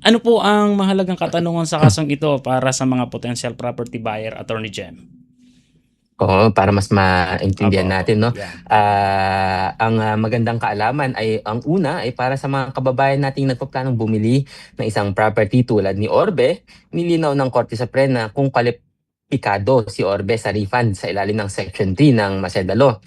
ano po ang mahalagang katanungan sa kasong ito para sa mga potential property buyer, Attorney Jem? Oo, para mas maintindihan Opo. natin, no? Yeah. Ang magandang kaalaman ay ang una ay para sa mga kababayan nating nagpaplanong bumili ng isang property tulad ni Orbe, nilinaw ng Korte Suprema kung kwalipikado si Orbe sa refund sa ilalim ng Section 3 ng Maseda Law.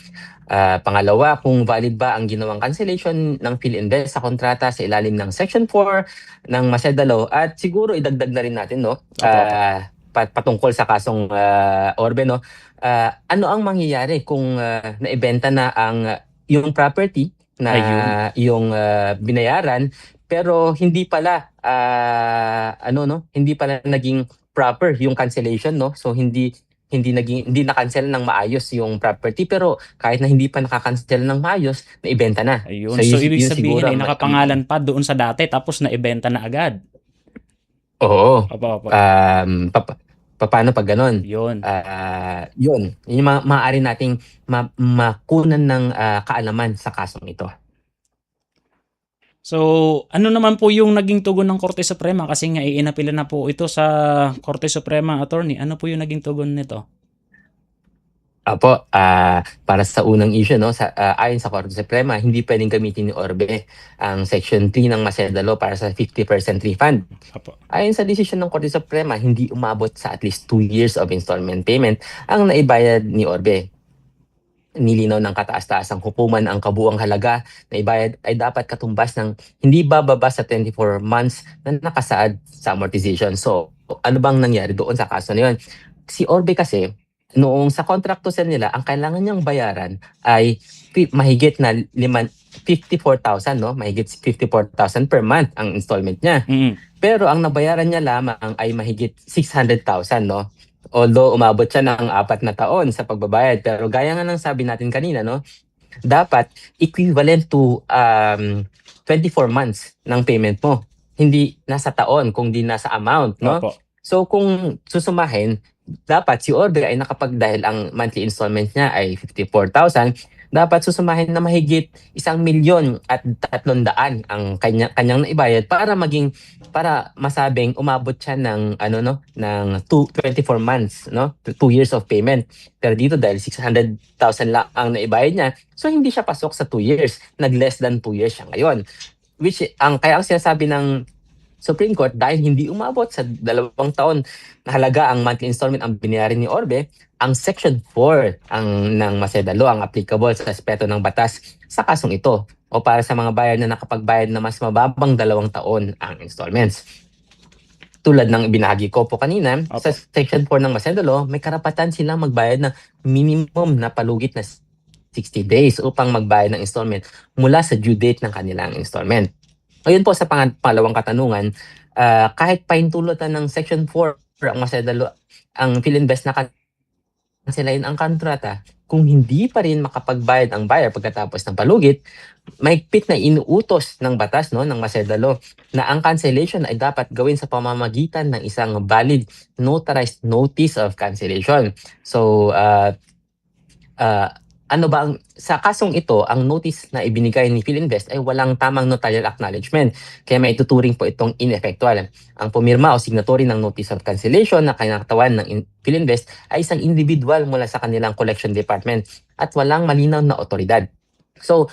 Pangalawa, kung valid ba ang ginawang cancellation ng Philinvest sa kontrata sa ilalim ng Section 4 ng Maseda Law. At siguro idagdag na rin natin, no? Patungkol sa kasong Orbe, no? Ano ang mangyayari kung naibenta na yung property na yung binayaran pero hindi pala hindi pala naging proper yung cancellation, no? So hindi na-cancel ng maayos yung property, pero kahit na hindi pa nakakancel ng maayos, naibenta na. Ayun. So ibig sabihin siguro ay nakapangalan pa doon sa dati tapos naibenta na agad. Oo. Opo. Paano pag ganon? Yun. Yun yung maaari nating makunan ng kaalaman sa kasong ito. So, ano naman po yung naging tugon ng Korte Suprema? Kasi nga iinapila na po ito sa Korte Suprema, Attorney. Ano po yung naging tugon nito? Apo, para sa unang issue, no, ayon sa Korte Suprema, hindi pwedeng gamitin ni Orbe ang Section 3 ng Maseda Law para sa 50% refund. Apo. Ayon sa desisyon ng Korte Suprema, hindi umabot sa at least 2 years of installment payment ang naibayad ni Orbe. Nilinaw ng kataas-taasang hukuman ang kabuuang halaga na ibayad ay dapat katumbas ng hindi bababa sa 24 months na nakasaad sa amortization. So, ano bang nangyari doon sa kaso na yun? Si Orbe kasi, noong sa contract to sell nila, ang kailangan niyang bayaran ay mahigit na 54,000, no? Mahigit 54,000 per month ang installment niya. Mm-hmm. Pero ang nabayaran niya lamang ay mahigit 600,000, no? Although umabot siya ng 4 na taon sa pagbabayad. Pero gaya nga ng sabi natin kanina, no? Dapat equivalent to 24 months ng payment mo. Hindi nasa taon, kung di nasa amount, no? Opo. So kung susumahin, dapat si Orbe ay dahil ang monthly installment niya ay 54,000, dapat susumahin na mahigit 1,300,000 ang kanyang naibayad para masabing umabot siya ng 24 months, no? 2 years of payment. Pero dito dahil 600,000 lang ang naibayad niya, so hindi siya pasok sa 2 years. Nag less than 2 years siya ngayon. Kaya ang sinasabi ng Supreme Court, dahil hindi umabot sa 2 taon na halaga ang monthly installment ang binayaran ni Orbe, ang Section 4 ng Maceda Law ang applicable sa aspeto ng batas sa kasong ito o para sa mga buyer na nakapagbayad na mas mababang 2 taon ang installments. Tulad ng binahagi ko po kanina, Opo. sa Section 4 ng Maceda Law, may karapatan silang magbayad ng minimum na palugit na 60 days upang magbayad ng installment mula sa due date ng kanilang installment. Ngayon po sa pangalawang katanungan, kahit pahintulutan ng Section 4 ang Maceda Law, ang PhilInvest na kanselahin ang kontrata, kung hindi pa rin makapagbayad ang buyer pagkatapos ng palugit, mahigpit na inuutos ng batas ng Maceda Law na ang cancellation ay dapat gawin sa pamamagitan ng isang valid notarized notice of cancellation. So, sa kasong ito, ang notice na ibinigay ni PhilInvest ay walang tamang notarial acknowledgement, kaya may ituturing po itong ineffectual. Ang pumirma o signatory ng notice of cancellation na kinakatawan ng PhilInvest ay isang individual mula sa kanilang collection department at walang malinaw na otoridad. So,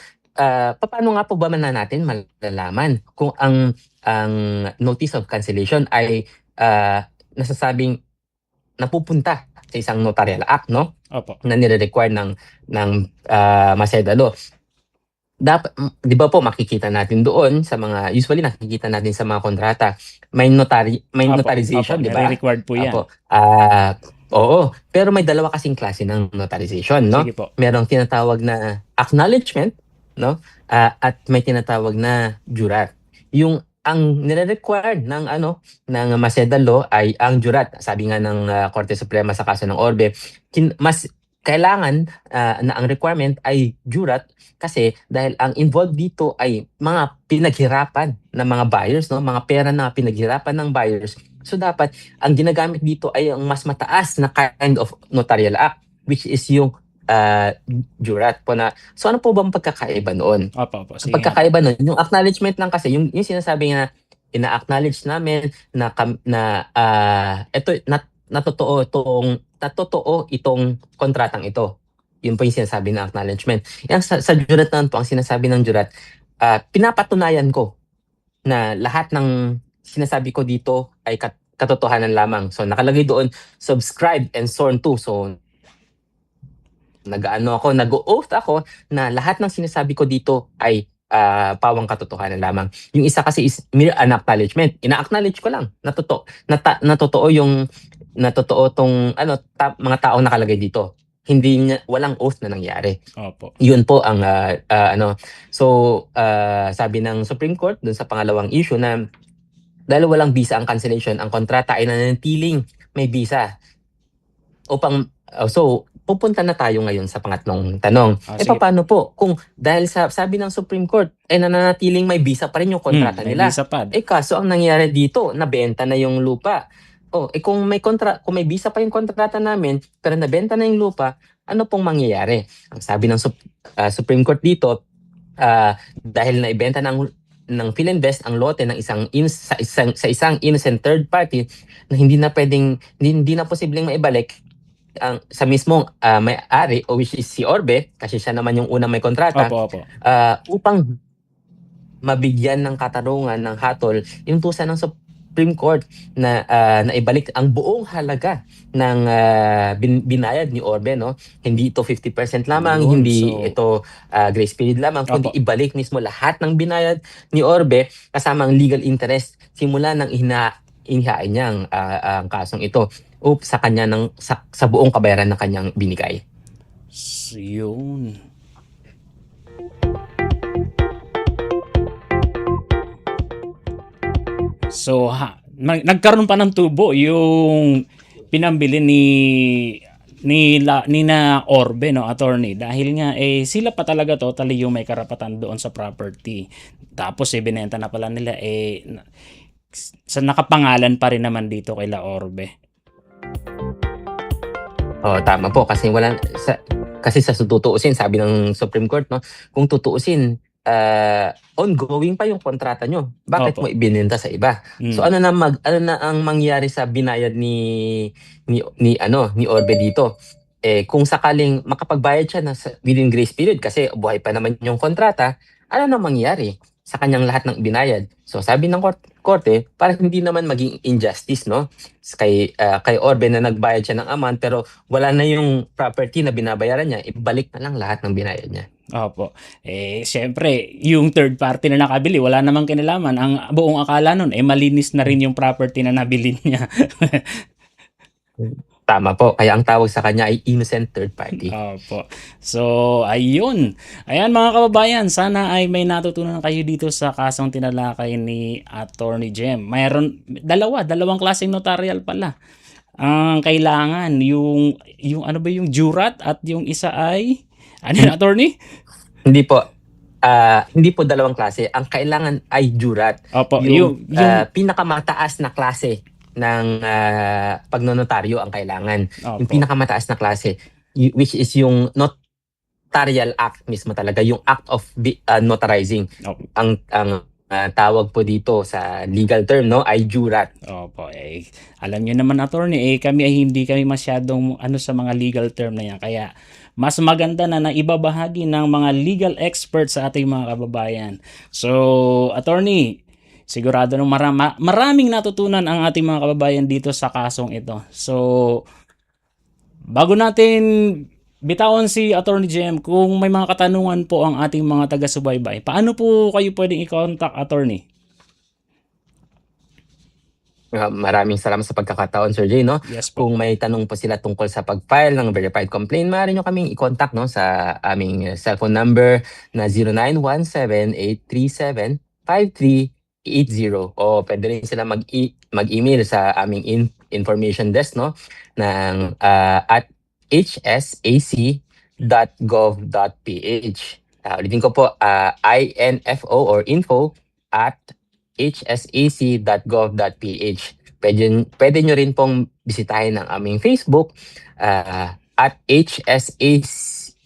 paano nga po ba natin malalaman kung ang notice of cancellation ay nasasabing napupunta sa isang notarial act, no? Opo. Na nire-require ng Maceda Law. Dapat, di ba po makikita natin doon sa mga, usually nakikita natin sa mga kontrata, may notarization, di ba? Required po yan. Opo. Oo, pero may dalawa kasing klase ng notarization, no? Sige po. Merong tinatawag na acknowledgement, no? At may tinatawag na jurat. Ang nire-require ng Maceda Law ay ang jurat. Sabi nga ng Korte Suprema sa kaso ng Orbe, mas kailangan na ang requirement ay jurat kasi dahil ang involved dito ay mga pinaghirapan ng mga buyers, no? Mga pera na pinaghirapan ng buyers. So dapat ang ginagamit dito ay ang mas mataas na kind of notarial act, which is yung jurat po na. So ano po bang pagkakaiba noon? Opo. Ang pagkakaiba nun, yung acknowledgement lang kasi, yung sinasabi nga, ina-acknowledge namin na natotoo itong kontratang ito. Yun po yung sinasabi ng acknowledgement. Yung sa jurat naman po, ang sinasabi ng jurat, pinapatunayan ko na lahat ng sinasabi ko dito ay katotohanan lamang. So nakalagay doon, subscribed and sworn to. So nag-oath ako na lahat ng sinasabi ko dito ay pawang katotohanan lamang. Yung isa kasi is mere an acknowledgement. Ina-acknowledge ko lang na totoo tong mga taong nakalagay dito. Walang oath na nangyari. Opo. Yun po ang sabi ng Supreme Court dun sa pangalawang issue na dahil walang visa ang cancellation, ang kontrata ay nananatiling may visa. Pupunta na tayo ngayon sa pangatlong tanong. Sige. Paano po kung dahil sabi ng Supreme Court ay nananatiling may visa pa rin yung kontrata May nila? visa pa. Kaso ang nangyari dito, nabenta na yung lupa. Kung may visa pa yung kontrata namin, pero nabenta na yung lupa, ano pong mangyayari? Ang sabi ng Supreme Court dito, dahil naibenta ng PhilInvest ang lote ng sa isang innocent third party na hindi na posibleng maibalik sa mismong may-ari o which is si Orbe, kasi siya naman yung unang may kontrata. Opo. Upang mabigyan ng katarungan ng hatol yung tusa ng Supreme Court na naibalik ang buong halaga ng binayad ni Orbe, no? Hindi ito 50% lamang, Ayun, hindi so ito grace period lamang, kundi Opo. ibalik mismo lahat ng binayad ni Orbe kasama ang legal interest simula ng inihain niyang ang kasong ito sa kanya sa buong kabayaran na kanyang binigay. Yun. So, nagkaroon pa ng tubo yung pinambili ni na Orbe, no, attorney, dahil nga sila pa talaga totally yung may karapatan doon sa property. Tapos binenta na pala nila sa nakapangalan pa rin naman dito kay La Orbe. Tama po kasi sa tutuusin, sabi ng Supreme Court, no, kung tutuusin ongoing pa yung kontrata nyo. Bakit Opo. mo ibinenta sa iba? So ano na ang mangyari sa binayad ni Orbe dito? Kung sakaling makapagbayad siya within grace period kasi buhay pa naman yung kontrata, ano na mangyari sa kanyang lahat ng binayad? So sabi ng korte, para hindi naman maging injustice, no? Kay Orbe na nagbayad siya ng amount pero wala na yung property na binabayaran niya, ibalik na lang lahat ng binayad niya. Opo. Siyempre, yung third party na nakabili, wala namang kinalaman. Ang buong akala nun, malinis na rin yung property na nabili niya. Tama po. Kaya ang tawag sa kanya ay innocent third party. Opo. So, ayun. Ayan mga kababayan, sana ay may natutunan kayo dito sa kasong tinalakay ni Attorney Jem. Mayroon dalawang klaseng notarial pala. Ang kailangan, yung ano ba yung jurat at yung isa ay, ano yun, attorney? Hindi po. Hindi po dalawang klase. Ang kailangan ay jurat. Opo, Yung yung pinakamataas na klase ng pagnonotaryo ang kailangan. Opo. Yung pinakamataas na klase, which is yung notarial act mismo talaga, yung act of notarizing. Opo. Ang tawag po dito sa legal term, no, ay jurat. Opo, alam niyo naman attorney, kami ay hindi kami masyadong sa mga legal term na yan. Kaya mas maganda na naibabahagi ng mga legal experts sa ating mga kababayan. So, attorney, sigurado nung maraming natutunan ang ating mga kababayan dito sa kasong ito. So, bago natin bitawan si Attorney Jem, kung may mga katanungan po ang ating mga taga-subaybay, paano po kayo pwedeng i-contact, Attorney? Maraming salamat sa pagkakataon, Sir Jay, no? Yes po. Kung may tanong po sila tungkol sa pag-file ng verified complaint, maaari nyo kaming i-contact, no, sa aming cellphone number na 0917-837-5380, o pwede rin sila mag-email sa aming information desk, no, ng at hsac.gov.ph. Ulitin ko po, info or info at hsac.gov.ph. Pwede nyo rin pong bisitahin ang aming Facebook at hsacph.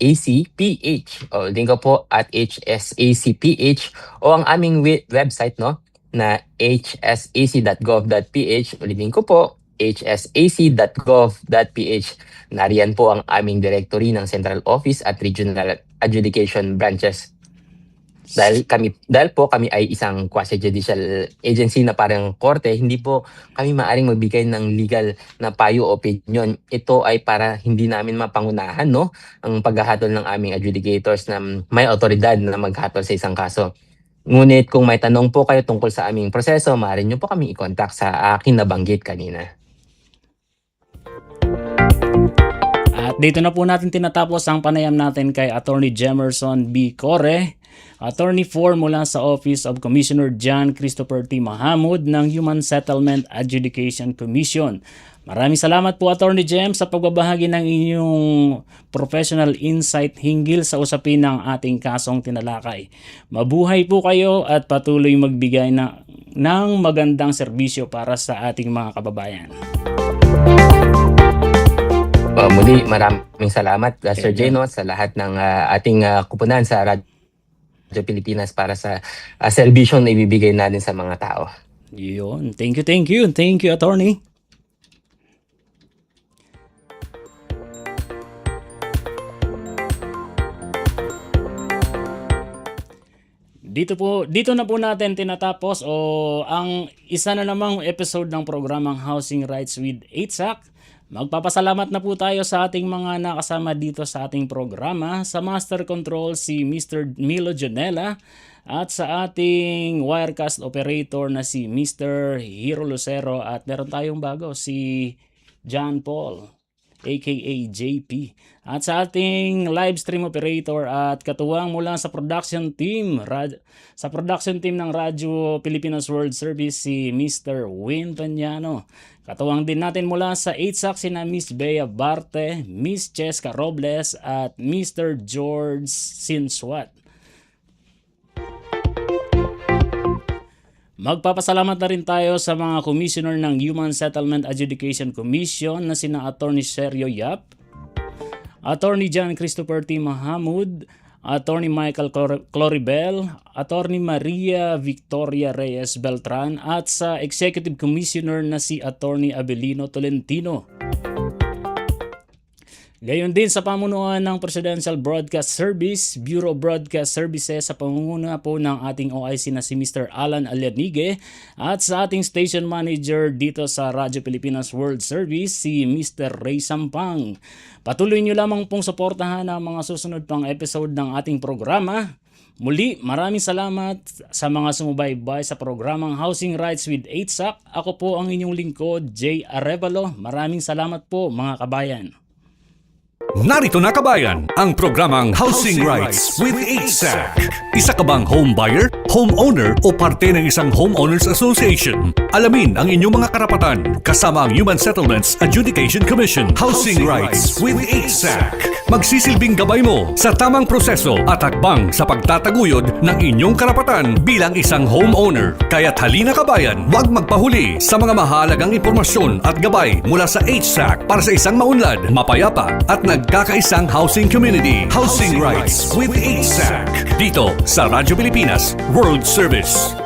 Ulitin ko po, at hsacph, o ang aming website, no, na hsac.gov.ph. Ulitin ko po, hsac.gov.ph. Nariyan po ang aming directory ng Central Office at Regional Adjudication Branches. Dahil po kami ay isang quasi-judicial agency na parang korte, hindi po kami maaring magbigay ng legal na payo o opinion. Ito ay para hindi namin mapangunahan, no, ang paghahatol ng aming adjudicators na may otoridad na maghatol sa isang kaso. Ngunit kung may tanong po kayo tungkol sa aming proseso, maaari nyo po kami i-contact sa akin nabanggit kanina. At dito na po natin tinatapos ang panayam natin kay Attorney Jemerson B. Core, Attorney 4 mula sa Office of Commissioner John Christopher T. Mahamud ng Human Settlement Adjudication Commission. Maraming salamat po, Attorney Jem, sa pagbabahagi ng inyong professional insight hinggil sa usapin ng ating kasong tinalakay. Mabuhay po kayo at patuloy magbigay ng magandang serbisyo para sa ating mga kababayan. Muli, maraming salamat, Sir Jay, no, sa lahat ng ating kupunan sa Radyo Pilipinas para sa serbisyo na ibibigay natin sa mga tao. Yun. Thank you. Thank you, Attorney. Dito na po natin tinatapos ang isa na namang episode ng programang Housing Rights with 8SAC. Magpapasalamat na po tayo sa ating mga nakasama dito sa ating programa. Sa Master Control si Mr. Milo Jonella at sa ating Wirecast Operator na si Mr. Hiro Lucero, at meron tayong bago si John Paul aka JP. At sa ating live stream operator at katuwang mula sa production team ng Radyo Pilipinas World Service si Mr. Win Tanyano. Katuwang din natin mula sa 8SAC sina Miss Bea Barte, Miss Cheska Robles at Mr. George Sinswat. Magpapasalamat na rin tayo sa mga commissioner ng Human Settlement Adjudication Commission na sina Attorney Sergio Yap, Attorney John Christopher T. Mahamud, Attorney Michael Cloribel, Attorney Maria Victoria Reyes Beltran, at sa Executive Commissioner na si Attorney Abelino Tolentino. Gayon din sa pamunuan ng Presidential Broadcast Service, Bureau of Broadcast Services sa pangunguna po ng ating OIC na si Mr. Alan Alianigue at sa ating station manager dito sa Radyo Pilipinas World Service si Mr. Ray Sampang. Patuloy nyo lamang pong suportahan ang mga susunod pang episode ng ating programa. Muli, maraming salamat sa mga sumubaybay sa programang Housing Rights with 8SAC. Ako po ang inyong lingkod, Jay Arevalo. Maraming salamat po mga kabayan. Narito na kabayan, ang programang Housing Rights with 8SAC. Isa ka bang home buyer, homeowner o parte ng isang homeowners association? Alamin ang inyong mga karapatan kasama ang Human Settlements Adjudication Commission. Housing Rights with 8SAC. Magsisilbing gabay mo sa tamang proseso at hakbang sa pagtataguyod ng inyong karapatan bilang isang homeowner. Kaya't halina kabayan, huwag magpahuli sa mga mahalagang impormasyon at gabay mula sa 8SAC para sa isang maunlad, mapayapa at nagkakaisang housing community. Housing Rights with 8SAC. Dito sa Radyo Pilipinas World Service.